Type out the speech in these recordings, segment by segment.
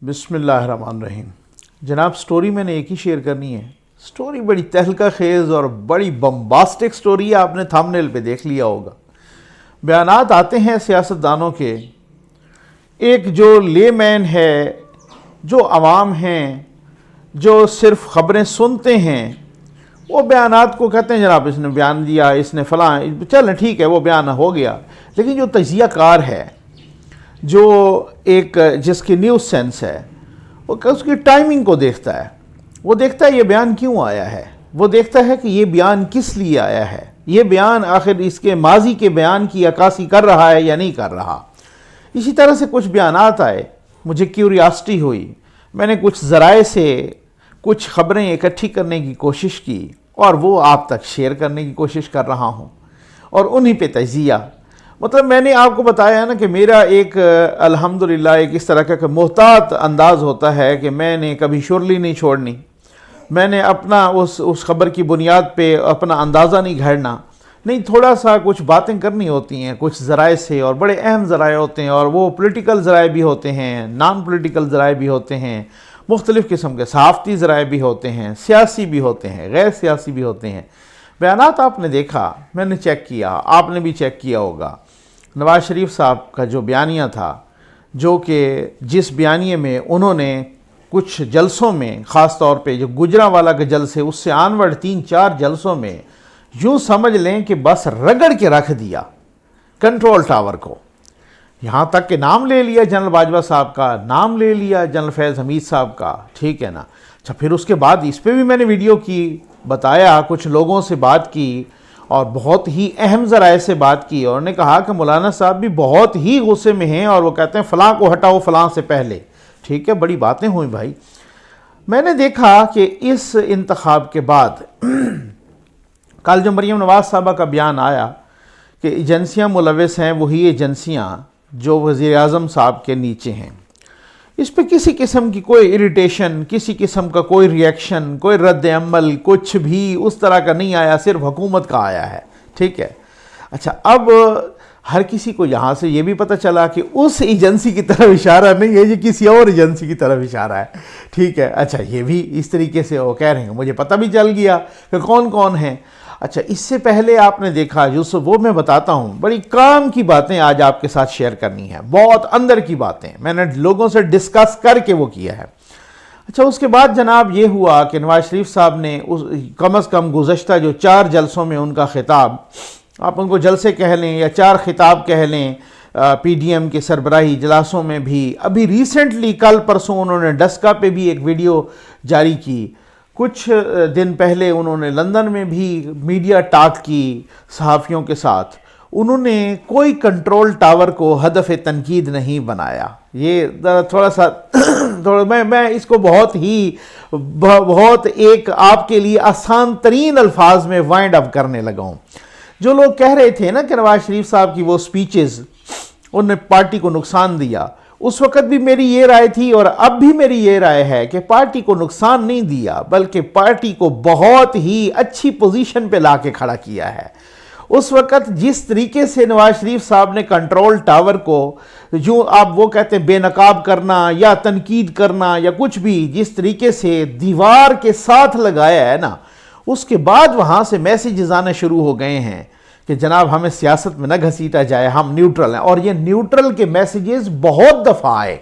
بسم اللہ الرحمن الرحیم۔ جناب سٹوری میں نے ایک ہی شیئر کرنی ہے۔ سٹوری بڑی تہلکہ خیز اور بڑی بمباسٹک سٹوری ہے، آپ نے تھمبنیل پہ دیکھ لیا ہوگا۔ بیانات آتے ہیں سیاستدانوں کے، ایک جو لے مین ہے، جو عوام ہیں، جو صرف خبریں سنتے ہیں، وہ بیانات کو کہتے ہیں جناب اس نے بیان دیا، اس نے فلاں، چلیں ٹھیک ہے وہ بیان ہو گیا۔ لیکن جو تجزیہ کار ہے، جو ایک جس کی نیوز سینس ہے، وہ اس کی ٹائمنگ کو دیکھتا ہے، وہ دیکھتا ہے یہ بیان کیوں آیا ہے، وہ دیکھتا ہے کہ یہ بیان کس لیے آیا ہے، یہ بیان آخر اس کے ماضی کے بیان کی عکاسی کر رہا ہے یا نہیں کر رہا۔ اسی طرح سے کچھ بیانات آئے، مجھے کیوریاسٹی ہوئی، میں نے کچھ ذرائع سے کچھ خبریں اکٹھی کرنے کی کوشش کی اور وہ آپ تک شیئر کرنے کی کوشش کر رہا ہوں، اور انہی پہ تجزیہ۔ مطلب میں نے آپ کو بتایا نا کہ میرا ایک الحمدللہ ایک اس طرح کا محتاط انداز ہوتا ہے کہ میں نے کبھی شرلی نہیں چھوڑنی، میں نے اپنا اس خبر کی بنیاد پہ اپنا اندازہ نہیں گھڑنا، نہیں، تھوڑا سا کچھ باتیں کرنی ہوتی ہیں کچھ ذرائع سے، اور بڑے اہم ذرائع ہوتے ہیں، اور وہ پولیٹیکل ذرائع بھی ہوتے ہیں، نان پولیٹیکل ذرائع بھی ہوتے ہیں، مختلف قسم کے صحافتی ذرائع بھی ہوتے ہیں، سیاسی بھی ہوتے ہیں، غیر سیاسی بھی ہوتے ہیں۔ بیانات آپ نے دیکھا، میں نے چیک کیا، آپ نے بھی چیک کیا ہوگا۔ نواز شریف صاحب کا جو بیانیہ تھا، جو کہ جس بیانیے میں انہوں نے کچھ جلسوں میں، خاص طور پہ جو گجرانوالہ کے جلسے، اس سے آنورڈ 3-4 جلسوں میں یوں سمجھ لیں کہ بس رگڑ کے رکھ دیا کنٹرول ٹاور کو، یہاں تک کہ نام لے لیا جنرل باجوہ صاحب کا، نام لے لیا جنرل فیض حمید صاحب کا، ٹھیک ہے نا۔ اچھا، پھر اس کے بعد اس پہ بھی میں نے ویڈیو کی، بتایا، کچھ لوگوں سے بات کی اور بہت ہی اہم ذرائع سے بات کی، اور نے کہا کہ مولانا صاحب بھی بہت ہی غصے میں ہیں اور وہ کہتے ہیں فلاں کو ہٹاؤ فلاں سے پہلے، ٹھیک ہے، بڑی باتیں ہوئیں بھائی۔ میں نے دیکھا کہ اس انتخاب کے بعد کل جو مریم نواز صاحبہ کا بیان آیا کہ ایجنسیاں ملوث ہیں، وہی ایجنسیاں جو وزیر اعظم صاحب کے نیچے ہیں، اس پہ کسی قسم کی کوئی اریٹیشن، کسی قسم کا کوئی ریئیکشن، کوئی رد عمل، کچھ بھی اس طرح کا نہیں آیا، صرف حکومت کا آیا ہے، ٹھیک ہے۔ اچھا، اب ہر کسی کو یہاں سے یہ بھی پتہ چلا کہ اس ایجنسی کی طرف اشارہ نہیں ہے، یہ کسی اور ایجنسی کی طرف اشارہ ہے، ٹھیک ہے۔ اچھا، یہ بھی اس طریقے سے وہ کہہ رہے ہیں، مجھے پتہ بھی چل گیا کہ کون کون ہیں۔ اچھا، اس سے پہلے آپ نے دیکھا یوسف، وہ میں بتاتا ہوں، بڑی کام کی باتیں آج آپ کے ساتھ شیئر کرنی ہیں، بہت اندر کی باتیں میں نے لوگوں سے ڈسکس کر کے وہ کیا ہے۔ اچھا، اس کے بعد جناب یہ ہوا کہ نواز شریف صاحب نے کم از کم گزشتہ جو 4 جلسوں میں ان کا خطاب، آپ ان کو جلسے کہہ لیں یا 4 خطاب کہہ لیں، پی ڈی ایم کے سربراہی اجلاسوں میں بھی، ابھی ریسنٹلی کل پرسوں انہوں نے ڈسکا پہ بھی ایک ویڈیو جاری کی، کچھ دن پہلے انہوں نے لندن میں بھی میڈیا ٹاک کی صحافیوں کے ساتھ، انہوں نے کوئی کنٹرول ٹاور کو ہدف تنقید نہیں بنایا۔ یہ تھوڑا سا میں اس کو بہت ایک آپ کے لیے آسان ترین الفاظ میں وائنڈ اپ کرنے لگا ہوں۔ جو لوگ کہہ رہے تھے نا کہ نواز شریف صاحب کی وہ سپیچز انہوں نے پارٹی کو نقصان دیا، اس وقت بھی میری یہ رائے تھی اور اب بھی میری یہ رائے ہے کہ پارٹی کو نقصان نہیں دیا، بلکہ پارٹی کو بہت ہی اچھی پوزیشن پہ لا کے کھڑا کیا ہے۔ اس وقت جس طریقے سے نواز شریف صاحب نے کنٹرول ٹاور کو، جو آپ وہ کہتے ہیں بے نقاب کرنا یا تنقید کرنا یا کچھ بھی، جس طریقے سے دیوار کے ساتھ لگایا ہے نا، اس کے بعد وہاں سے میسیجز آنے شروع ہو گئے ہیں کہ جناب ہمیں سیاست میں نہ گھسیٹا جائے، ہم نیوٹرل ہیں، اور یہ نیوٹرل کے میسیجز بہت دفعہ آئے،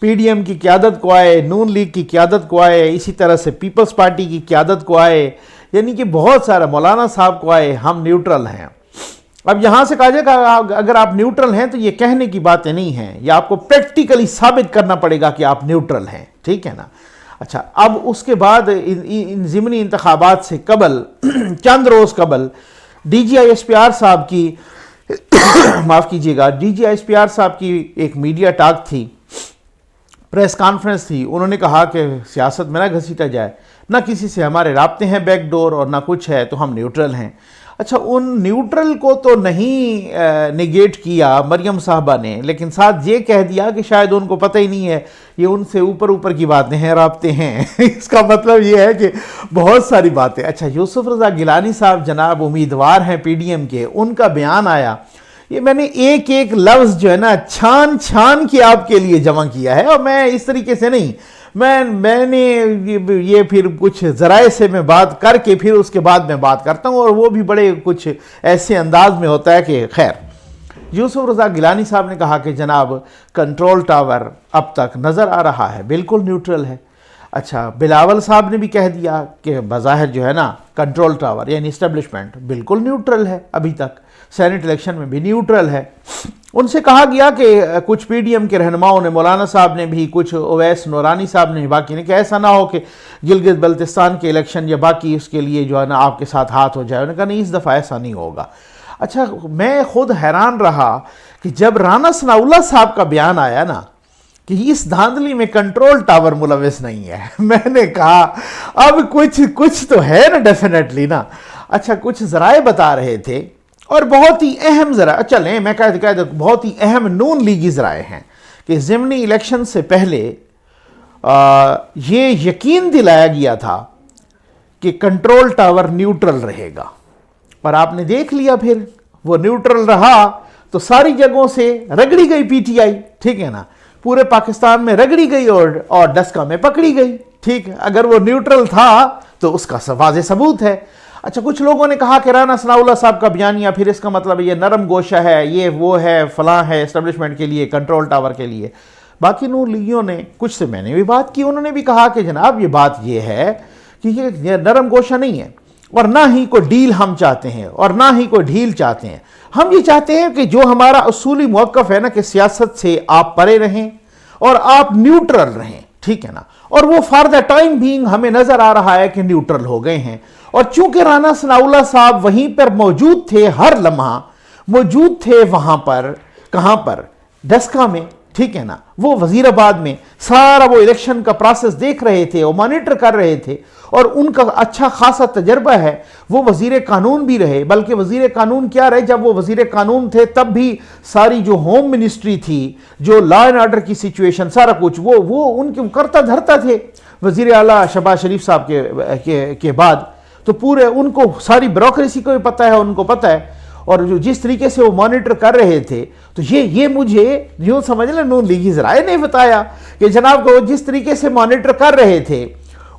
پی ڈی ایم کی قیادت کو آئے، نون لیگ کی قیادت کو آئے، اسی طرح سے پیپلز پارٹی کی قیادت کو آئے، یعنی کہ بہت سارا مولانا صاحب کو آئے، ہم نیوٹرل ہیں۔ اب یہاں سے کہا جائے کہ اگر آپ نیوٹرل ہیں تو یہ کہنے کی باتیں نہیں ہیں، یہ آپ کو پریکٹیکلی ثابت کرنا پڑے گا کہ آپ نیوٹرل ہیں، ٹھیک ہے نا۔ اچھا، اب اس کے بعد ان ضمنی انتخابات سے قبل چند روز قبل D G I S P R صاحب کی معاف کیجیے گا، D G I S P R صاحب کی ایک میڈیا ٹاک تھی، پریس کانفرنس تھی، انہوں نے کہا کہ سیاست میں نہ گھسیٹا جائے، نہ کسی سے ہمارے رابطے ہیں بیک ڈور اور نہ کچھ ہے، تو ہم نیوٹرل ہیں۔ اچھا، ان نیوٹرل کو تو نہیں نیگیٹ کیا مریم صاحبہ نے، لیکن ساتھ یہ کہہ دیا کہ شاید ان کو پتہ ہی نہیں ہے، یہ ان سے اوپر کی باتیں ہیں، رابطے ہیں۔ اس کا مطلب یہ ہے کہ بہت ساری باتیں۔ اچھا، یوسف رضا گیلانی صاحب جناب امیدوار ہیں پی ڈی ایم کے، ان کا بیان آیا، یہ میں نے ایک ایک لفظ جو ہے نا چھان چھان کے آپ کے لیے جمع کیا ہے، اور میں اس طریقے سے نہیں، میں نے یہ پھر کچھ ذرائع سے میں بات کر کے پھر اس کے بعد میں بات کرتا ہوں، اور وہ بھی بڑے کچھ ایسے انداز میں ہوتا ہے کہ خیر۔ یوسف رضا گیلانی صاحب نے کہا کہ جناب کنٹرول ٹاور اب تک نظر آ رہا ہے بالکل نیوٹرل ہے۔ اچھا، بلاول صاحب نے بھی کہہ دیا کہ بظاہر جو ہے نا کنٹرول ٹاور یعنی اسٹیبلشمنٹ بالکل نیوٹرل ہے، ابھی تک سینٹ الیکشن میں بھی نیوٹرل ہے۔ ان سے کہا گیا کہ کچھ پی ڈی ایم کے رہنماؤں نے، مولانا صاحب نے بھی، کچھ اویس نورانی صاحب نے، باقی نے، کہ ایسا نہ ہو کہ گلگت بلتستان کے الیکشن یا باقی اس کے لیے جو ہے نا آپ کے ساتھ ہاتھ ہو جائے۔ انہوں نے کہا نہیں، اس دفعہ ایسا نہیں ہوگا۔ اچھا، میں خود حیران رہا کہ جب رانا ثناء اللہ صاحب کا بیان آیا نا کہ اس دھاندلی میں کنٹرول ٹاور ملوث نہیں ہے، میں نے کہا اب کچھ تو ہے نا ڈیفینیٹلی نا۔ اچھا، کچھ ذرائع بتا رہے تھے، اور بہت ہی اہم ذرائع، چلیں میں کہہ دوں بہت ہی اہم نون لیگی ذرائع ہیں کہ ضمنی الیکشن سے پہلے یہ یقین دلایا گیا تھا کہ کنٹرول ٹاور نیوٹرل رہے گا، پر آپ نے دیکھ لیا پھر وہ نیوٹرل رہا تو ساری جگہوں سے رگڑی گئی پی ٹی آئی، ٹھیک ہے نا، پورے پاکستان میں رگڑی گئی اور ڈسکا میں پکڑی گئی، ٹھیک ہے۔ اگر وہ نیوٹرل تھا تو اس کا واضح ثبوت ہے۔ اچھا، کچھ لوگوں نے کہا کہ رانا ثناء اللہ صاحب کا بیانیہ پھر اس کا مطلب یہ نرم گوشہ ہے، یہ وہ ہے، فلاں ہے، اسٹیبلشمنٹ کے لیے، کنٹرول ٹاور کے لیے۔ باقی نون لیگیوں نے، کچھ سے میں نے بھی بات کی، انہوں نے بھی کہا کہ جناب یہ بات یہ ہے کہ یہ نرم گوشہ نہیں ہے، اور نہ ہی کوئی ڈیل ہم چاہتے ہیں، اور نہ ہی کوئی ڈھیل چاہتے ہیں۔ ہم یہ چاہتے ہیں کہ جو ہمارا اصولی موقف ہے نا کہ سیاست سے آپ پرے رہیں اور آپ نیوٹرل رہیں، ٹھیک ہے نا، اور وہ فار دا ٹائم بینگ ہمیں نظر آ رہا ہے کہ نیوٹرل ہو گئے ہیں۔ اور چونکہ رانا ثناء اللہ صاحب وہیں پر موجود تھے، ہر لمحہ موجود تھے، وہاں پر، کہاں پر، ڈسکا میں، ٹھیک ہے نا، وہ وزیر آباد میں سارا وہ الیکشن کا پروسیس دیکھ رہے تھے، وہ مانیٹر کر رہے تھے، اور ان کا اچھا خاصا تجربہ ہے۔ وہ وزیر قانون بھی رہے، بلکہ وزیر قانون کیا رہے، جب وہ وزیر قانون تھے تب بھی ساری جو ہوم منسٹری تھی، جو لا اینڈ آرڈر کی سچویشن، سارا کچھ وہ ان کے کرتا دھرتا تھے وزیر اعلیٰ شہباز شریف صاحب کے بعد، تو پورے ان کو ساری بیوروکریسی کو بھی پتہ ہے، ان کو پتہ ہے، اور جو جس طریقے سے وہ مانیٹر کر رہے تھے، تو یہ مجھے یوں سمجھ لیں نون لیگی ذرائع نے بتایا کہ جناب کو جس طریقے سے مانیٹر کر رہے تھے،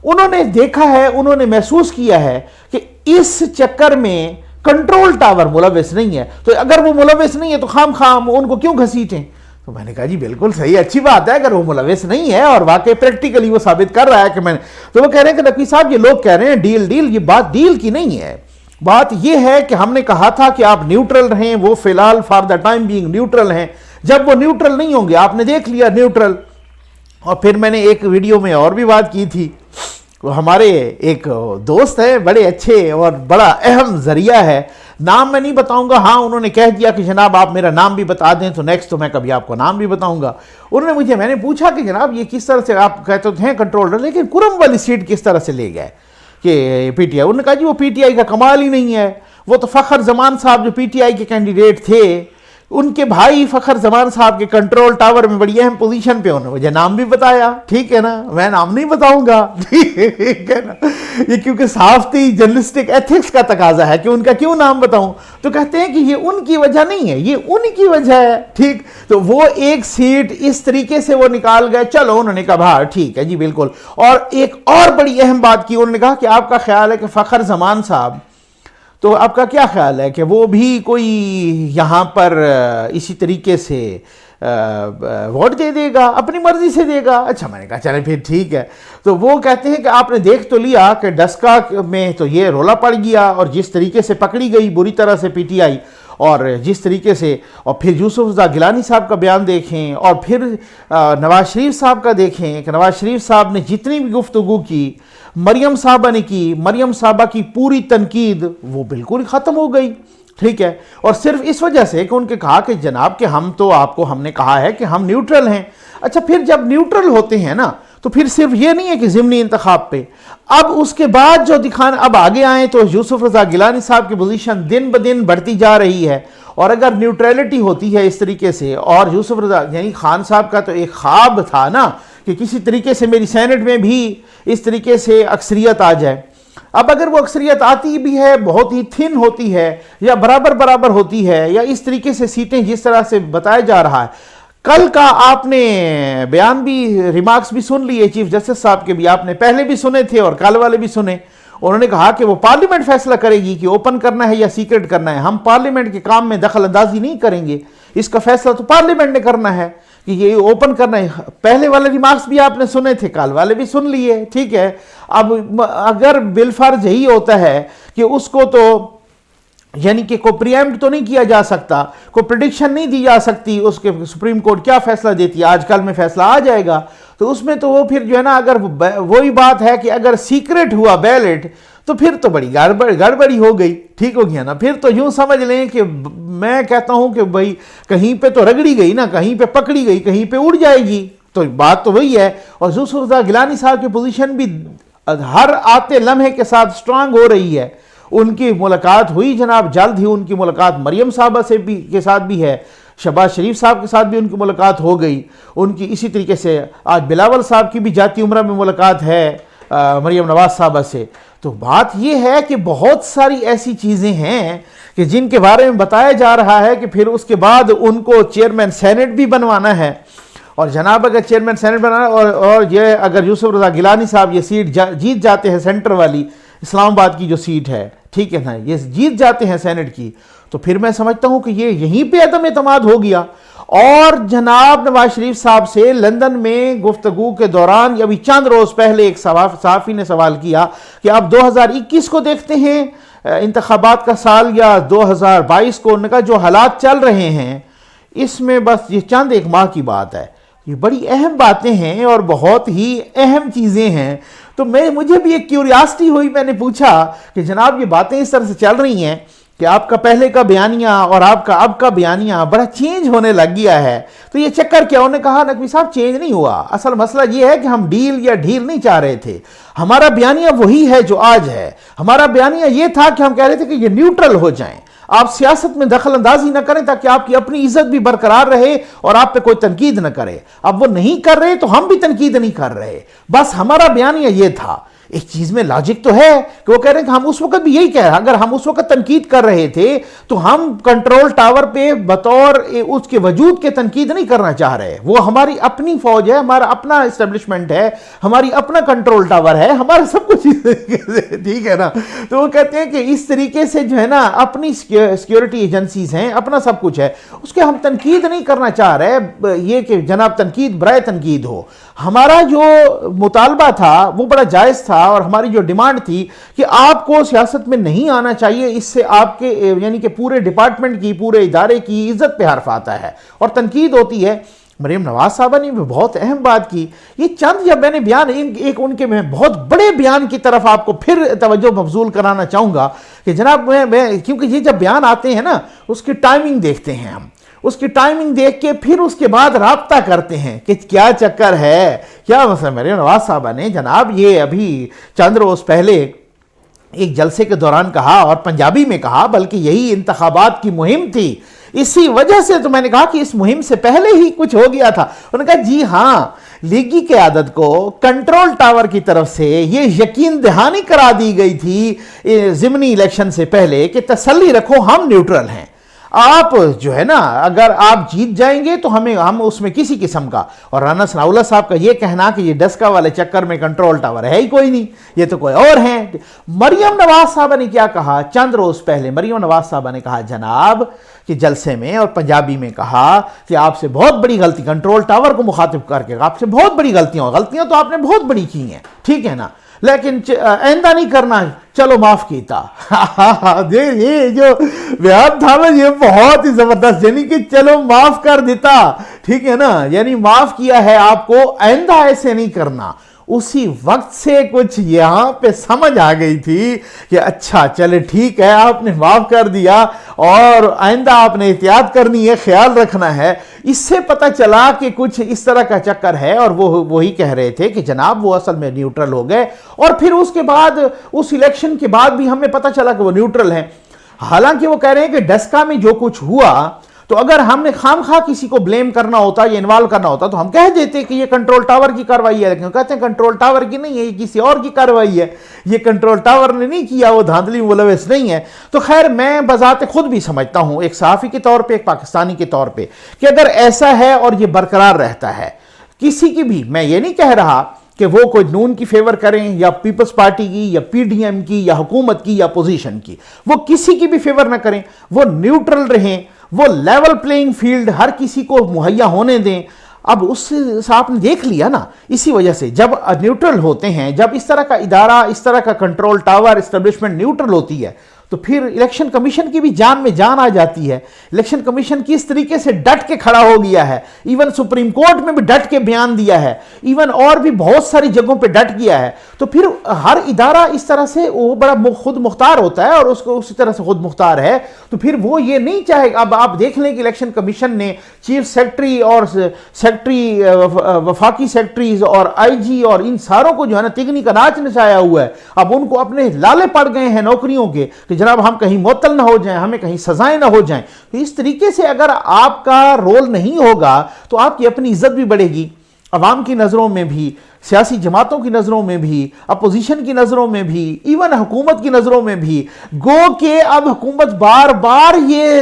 انہوں نے دیکھا ہے، انہوں نے محسوس کیا ہے کہ اس چکر میں کنٹرول ٹاور ملوث نہیں ہے، تو اگر وہ ملوث نہیں ہے تو خام ان کو کیوں گھسیٹیں؟ تو میں نے کہا جی بالکل صحیح، اچھی بات ہے اگر وہ ملوث نہیں ہے، اور واقعی پریکٹیکلی وہ ثابت کر رہا ہے کہ میں نے، تو وہ کہہ رہے ہیں کہ نقوی صاحب یہ لوگ کہہ رہے ہیں ڈیل، یہ بات ڈیل کی نہیں ہے، بات یہ ہے کہ ہم نے کہا تھا کہ آپ نیوٹرل رہیں، وہ فی الحال for the time being neutral ہیں، جب وہ نیوٹرل نہیں ہوں گے، آپ نے دیکھ لیا نیوٹرل۔ اور پھر میں نے ایک ویڈیو میں اور بھی بات کی تھی، ہمارے ایک دوست ہیں بڑے اچھے اور بڑا اہم ذریعہ ہے، نام میں نہیں بتاؤں گا، ہاں انہوں نے کہہ دیا کہ جناب آپ میرا نام بھی بتا دیں تو نیکسٹ تو میں کبھی آپ کو نام بھی بتاؤں گا۔ انہوں نے میں نے پوچھا کہ جناب یہ کس طرح سے آپ کہتے ہیں کنٹرولر، لیکن کرم والی سیٹ کس طرح سے لے گئے کہ پی ٹی آئی؟ انہوں نے کہا جی وہ پی ٹی آئی کا کمال ہی نہیں ہے، وہ تو فخر زمان صاحب جو پی ٹی آئی کے کینڈیڈیٹ تھے، ان کے بھائی فخر زمان صاحب کے کنٹرول ٹاور میں بڑی اہم پوزیشن پہ، انہوں نے مجھے نام بھی بتایا، ٹھیک ہے نا، میں نام نہیں بتاؤں گا، ٹھیک ہے نا، یہ کیونکہ صحافتی جرنلسٹک ایتھکس کا تقاضا ہے کہ ان کا کیوں نام بتاؤں، تو کہتے ہیں کہ یہ ان کی وجہ نہیں ہے، یہ ان کی وجہ ہے، ٹھیک، تو وہ ایک سیٹ اس طریقے سے وہ نکال گئے، چلو انہوں نے کہا بھائی ٹھیک ہے جی بالکل۔ اور ایک اور بڑی اہم بات کی، انہوں نے کہا کہ آپ کا خیال ہے کہ فخر زمان صاحب، تو آپ کا کیا خیال ہے کہ وہ بھی کوئی یہاں پر اسی طریقے سے ووٹ دے گا، اپنی مرضی سے دے گا؟ اچھا، میں نے کہا چلیں پھر ٹھیک ہے۔ تو وہ کہتے ہیں کہ آپ نے دیکھ تو لیا کہ ڈسکا میں تو یہ رولا پڑ گیا، اور جس طریقے سے پکڑی گئی بری طرح سے پی ٹی آئی، اور جس طریقے سے، اور پھر یوسف رضا گیلانی صاحب کا بیان دیکھیں، اور پھر نواز شریف صاحب کا دیکھیں کہ نواز شریف صاحب نے جتنی بھی گفتگو کی، مریم صاحبہ نے کی، مریم صاحبہ کی پوری تنقید وہ بالکل ختم ہو گئی، ٹھیک ہے، اور صرف اس وجہ سے کہ ان کے کہا کہ جناب کہ ہم تو آپ کو ہم نے کہا ہے کہ ہم نیوٹرل ہیں۔ اچھا، پھر جب نیوٹرل ہوتے ہیں نا تو پھر صرف یہ نہیں ہے کہ ضمنی انتخاب پہ، اب اس کے بعد جو دکھانا، اب آگے آئیں تو یوسف رضا گیلانی صاحب کی پوزیشن دن بدن بڑھتی جا رہی ہے، اور اگر نیوٹریلٹی ہوتی ہے اس طریقے سے، اور یوسف رضا یعنی خان صاحب کا تو ایک خواب تھا نا کہ کسی طریقے سے میری سینٹ میں بھی اس طریقے سے اکثریت آ جائے، اب اگر وہ اکثریت آتی بھی ہے بہت ہی تھن ہوتی ہے یا برابر برابر ہوتی ہے یا اس طریقے سے سیٹیں جس طرح سے بتایا جا رہا ہے، کل کا آپ نے بیان بھی ریمارکس بھی سن لیے چیف جسٹس صاحب کے بھی، آپ نے پہلے بھی سنے تھے اور کل والے بھی سنے، انہوں نے کہا کہ وہ پارلیمنٹ فیصلہ کرے گی کہ اوپن کرنا ہے یا سیکرٹ کرنا ہے، ہم پارلیمنٹ کے کام میں دخل اندازی نہیں کریں گے، اس کا فیصلہ تو پارلیمنٹ نے کرنا ہے کہ یہ اوپن کرنا ہے۔ پہلے والے ریمارکس بھی آپ نے سنے تھے، کال والے بھی سن لیے، ٹھیک ہے۔ اب اگر بالفرض یہی ہوتا ہے کہ اس کو تو یعنی کہ کوئی پریمپٹ تو نہیں کیا جا سکتا، کوئی پریڈکشن نہیں دی جا سکتی اس کے سپریم کورٹ کیا فیصلہ دیتی ہے، آج کل میں فیصلہ آ جائے گا، تو اس میں تو وہ پھر جو ہے نا، اگر وہی بات ہے کہ اگر سیکرٹ ہوا بیلٹ تو پھر تو بڑی گڑبڑی ہو گئی، ٹھیک ہو گیا نا۔ پھر تو یوں سمجھ لیں کہ میں کہتا ہوں کہ بھائی کہیں پہ تو رگڑی گئی نا، کہیں پہ پکڑی گئی، کہیں پہ اڑ جائے گی، تو بات تو وہی ہے۔ اور یوسف رضا گیلانی صاحب کی پوزیشن بھی ہر آتے لمحے کے ساتھ سٹرانگ ہو رہی ہے۔ ان کی ملاقات ہوئی جناب، جلد ہی ان کی ملاقات مریم صاحبہ سے بھی کے ساتھ بھی ہے، شہباز شریف صاحب کے ساتھ بھی ان کی ملاقات ہو گئی، ان کی اسی طریقے سے آج بلاول صاحب کی بھی جاتی عمرہ میں ملاقات ہے مریم نواز صاحبہ سے۔ تو بات یہ ہے کہ بہت ساری ایسی چیزیں ہیں کہ جن کے بارے میں بتایا جا رہا ہے کہ پھر اس کے بعد ان کو چیئرمین سینٹ بھی بنوانا ہے، اور جناب اگر چیئرمین سینٹ بنانا اور یہ اگر یوسف رضا گیلانی صاحب یہ سیٹ جیت جاتے ہیں، سینٹر والی اسلام آباد کی جو سیٹ ہے، ٹھیک ہے نا، یہ جیت جاتے ہیں سینٹ کی، تو پھر میں سمجھتا ہوں کہ یہ یہیں پہ عدم اعتماد ہو گیا۔ اور جناب نواز شریف صاحب سے لندن میں گفتگو کے دوران ابھی چند روز پہلے ایک صحافی نے سوال کیا کہ آپ 2021 کو دیکھتے ہیں انتخابات کا سال یا 2022 کو، ان کا جو حالات چل رہے ہیں اس میں بس یہ چند ایک ماہ کی بات ہے، یہ بڑی اہم باتیں ہیں اور بہت ہی اہم چیزیں ہیں۔ تو مجھے بھی ایک کیوریاسٹی ہوئی، میں نے پوچھا کہ جناب یہ باتیں اس طرح سے چل رہی ہیں کہ آپ کا پہلے کا بیانیہ اور آپ کا اب کا بیانیہ بڑا چینج ہونے لگ گیا ہے، تو یہ چکر کیا؟ انہوں نے کہا نقوی صاحب چینج نہیں ہوا، اصل مسئلہ یہ ہے کہ ہم ڈیل یا ڈھیل نہیں چاہ رہے تھے، ہمارا بیانیہ وہی ہے جو آج ہے، ہمارا بیانیہ یہ تھا کہ ہم کہہ رہے تھے کہ یہ نیوٹرل ہو جائیں، آپ سیاست میں دخل اندازی نہ کریں تاکہ آپ کی اپنی عزت بھی برقرار رہے اور آپ پہ کوئی تنقید نہ کرے۔ اب وہ نہیں کر رہے تو ہم بھی تنقید نہیں کر رہے، بس ہمارا بیانیہ یہ تھا۔ ایک چیز میں لاجک تو ہے کہ وہ کہہ رہے ہیں کہ ہم اس وقت بھی یہی کہہ رہے ہیں، اگر ہم اس وقت تنقید کر رہے تھے تو ہم کنٹرول ٹاور پہ بطور اس کے وجود کے تنقید نہیں کرنا چاہ رہے، وہ ہماری اپنی فوج ہے، ہمارا اپنا اسٹیبلشمنٹ ہے، ہماری اپنا کنٹرول ٹاور ہے، ہمارا سب کچھ ٹھیک ہے نا۔ تو وہ کہتے ہیں کہ اس طریقے سے جو ہے نا اپنی سیکیورٹی ایجنسیز ہیں، اپنا سب کچھ ہے، اس کے ہم تنقید نہیں کرنا چاہ رہے، یہ کہ جناب تنقید برائے تنقید ہو۔ ہمارا جو مطالبہ تھا وہ بڑا جائز تھا، اور ہماری جو ڈیمانڈ تھی کہ آپ کو سیاست میں نہیں آنا چاہیے، اس سے آپ کے یعنی کہ پورے ڈپارٹمنٹ کی، پورے ادارے کی عزت پہ حرف آتا ہے اور تنقید ہوتی ہے۔ مریم نواز صاحبہ نے بھی بہت اہم بات کی، یہ چند جب میں نے بیان ایک ان کے میں بہت بڑے بیان کی طرف آپ کو پھر توجہ مبذول کرانا چاہوں گا کہ جناب میں کیونکہ یہ جب بیان آتے ہیں نا اس کی ٹائمنگ دیکھتے ہیں ہم، اس کی ٹائمنگ دیکھ کے پھر اس کے بعد رابطہ کرتے ہیں کہ کیا چکر ہے، کیا مسئلہ۔ مریم نواز صاحبہ نے جناب یہ ابھی چند روز پہلے ایک جلسے کے دوران کہا، اور پنجابی میں کہا، بلکہ یہی انتخابات کی مہم تھی، اسی وجہ سے تو میں نے کہا کہ اس مہم سے پہلے ہی کچھ ہو گیا تھا۔ انہوں نے کہا جی ہاں، لیگی قیادت کو کنٹرول ٹاور کی طرف سے یہ یقین دہانی کرا دی گئی تھی ضمنی الیکشن سے پہلے کہ تسلی رکھو ہم نیوٹرل ہیں، آپ جو ہے نا اگر آپ جیت جائیں گے تو ہم اس میں کسی قسم کا، اور رانا ثناءاللہ صاحب کا یہ کہنا کہ یہ ڈسکا والے چکر میں کنٹرول ٹاور ہے ہی کوئی نہیں، یہ تو کوئی اور ہیں۔ مریم نواز صاحبہ نے کیا کہا چند روز پہلے؟ مریم نواز صاحبہ نے کہا جناب کہ جلسے میں اور پنجابی میں کہا کہ آپ سے بہت بڑی غلطی، کنٹرول ٹاور کو مخاطب کر کے آپ سے بہت بڑی غلطیاں تو آپ نے بہت بڑی کی ہیں، ٹھیک ہے نا، لیکن آئندہ نہیں کرنا، چلو معاف کیتا۔ یہ جو بیان تھا نا یہ بہت ہی زبردست، یعنی کہ چلو معاف کر دیتا، ٹھیک ہے نا، یعنی معاف کیا ہے آپ کو، آئندہ ایسے نہیں کرنا۔ اسی وقت سے کچھ یہاں پہ سمجھ آ گئی تھی کہ اچھا چلے ٹھیک ہے، آپ نے معاف کر دیا اور آئندہ آپ نے احتیاط کرنی ہے، خیال رکھنا ہے۔ اس سے پتہ چلا کہ کچھ اس طرح کا چکر ہے، اور وہ وہی کہہ رہے تھے کہ جناب وہ اصل میں نیوٹرل ہو گئے، اور پھر اس کے بعد اس الیکشن کے بعد بھی ہمیں پتہ چلا کہ وہ نیوٹرل ہیں۔ حالانکہ وہ کہہ رہے ہیں کہ ڈسکا میں جو کچھ ہوا تو اگر ہم نے خام خواہ کسی کو بلیم کرنا ہوتا یا انوالو کرنا ہوتا تو ہم کہہ دیتے کہ یہ کنٹرول ٹاور کی کارروائی ہے، لیکن کہتے ہیں کنٹرول ٹاور کی نہیں ہے، یہ کسی اور کی کارروائی ہے، یہ کنٹرول ٹاور نے نہیں کیا، وہ دھاندلی ملوث نہیں ہے۔ تو خیر میں بذات خود بھی سمجھتا ہوں ایک صحافی کے طور پہ، ایک پاکستانی کے طور پہ، کہ اگر ایسا ہے اور یہ برقرار رہتا ہے کسی کی بھی، میں یہ نہیں کہہ رہا کہ وہ کوئی نون کی فیور کریں یا پیپلز پارٹی کی یا پی ڈی ایم کی یا حکومت کی یا اپوزیشن کی، وہ کسی کی بھی فیور نہ کریں، وہ نیوٹرل رہیں، وہ لیول پلینگ فیلڈ ہر کسی کو مہیا ہونے دیں۔ اب اس سے آپ نے دیکھ لیا نا، اسی وجہ سے جب نیوٹرل ہوتے ہیں، جب اس طرح کا ادارہ، اس طرح کا کنٹرول ٹاور اسٹیبلشمنٹ نیوٹرل ہوتی ہے تو پھر الیکشن کمیشن کی بھی جان میں جان آ جاتی ہے۔ الیکشن کمیشن کی اس طریقے سے ڈٹ کے کھڑا ہو گیا ہے، ایون سپریم کورٹ میں بھی ڈٹ کے بیان دیا ہے، ایون اور بھی بہت ساری جگہوں پہ ڈٹ گیا ہے، تو پھر ہر ادارہ اس طرح سے وہ بڑا خود مختار ہوتا ہے اور اس کو اسی طرح سے خود مختار ہے، تو پھر وہ یہ نہیں چاہے گا۔ اب آپ دیکھ لیں کہ الیکشن کمیشن نے چیف سیکرٹری اور سیکرٹری، وفاقی سیکرٹریز اور آئی جی اور ان ساروں کو جو ہے نا تگنی کا ناچ نچایا ہوا ہے۔ اب ان کو اپنے لالے پڑ گئے ہیں نوکریوں کے کہ جناب ہم کہیں معطل نہ ہو جائیں، ہمیں کہیں سزائیں نہ ہو جائیں۔ تو اس طریقے سے اگر آپ کا رول نہیں ہوگا تو آپ کی اپنی عزت بھی بڑھے گی، عوام کی نظروں میں بھی، سیاسی جماعتوں کی نظروں میں بھی، اپوزیشن کی نظروں میں بھی، ایون حکومت کی نظروں میں بھی۔ گو کہ اب حکومت بار بار یہ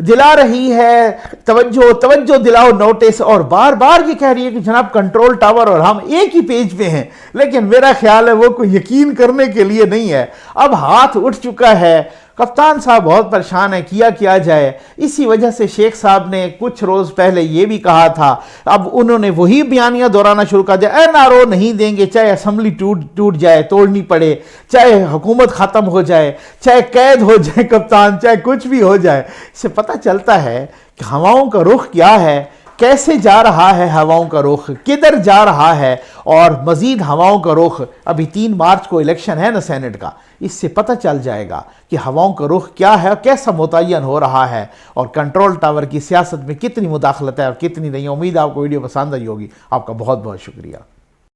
دلا رہی ہے توجہ دلاؤ نوٹس، اور بار بار یہ کہہ رہی ہے کہ جناب کنٹرول ٹاور اور ہم ایک ہی پیج پہ ہیں، لیکن میرا خیال ہے وہ کوئی یقین کرنے کے لیے نہیں ہے۔ اب ہاتھ اٹھ چکا ہے، کپتان صاحب بہت پریشان ہے، کیا جائے۔ اسی وجہ سے شیخ صاحب نے کچھ روز پہلے یہ بھی کہا تھا، اب انہوں نے وہی بیانیہ دہرانا شروع کر دیا، این آر او نہیں دیں گے، چاہے اسمبلی ٹوٹ جائے، توڑنی پڑے، چاہے حکومت ختم ہو جائے، چاہے قید ہو جائے کپتان، چاہے کچھ بھی ہو جائے۔ اس سے پتہ چلتا ہے کہ ہواؤں کا رخ کیا ہے، کیسے جا رہا ہے ہواؤں کا رخ، کدھر جا رہا ہے، اور مزید ہواؤں کا رخ ابھی 3 مارچ کو الیکشن ہے نا سینٹ کا، اس سے پتہ چل جائے گا کہ ہواؤں کا رخ کیا ہے، کیسا متعین ہو رہا ہے، اور کنٹرول ٹاور کی سیاست میں کتنی مداخلت ہے اور کتنی نہیں۔ امید آپ کو ویڈیو پسند آئی ہوگی۔ آپ کا بہت بہت شکریہ۔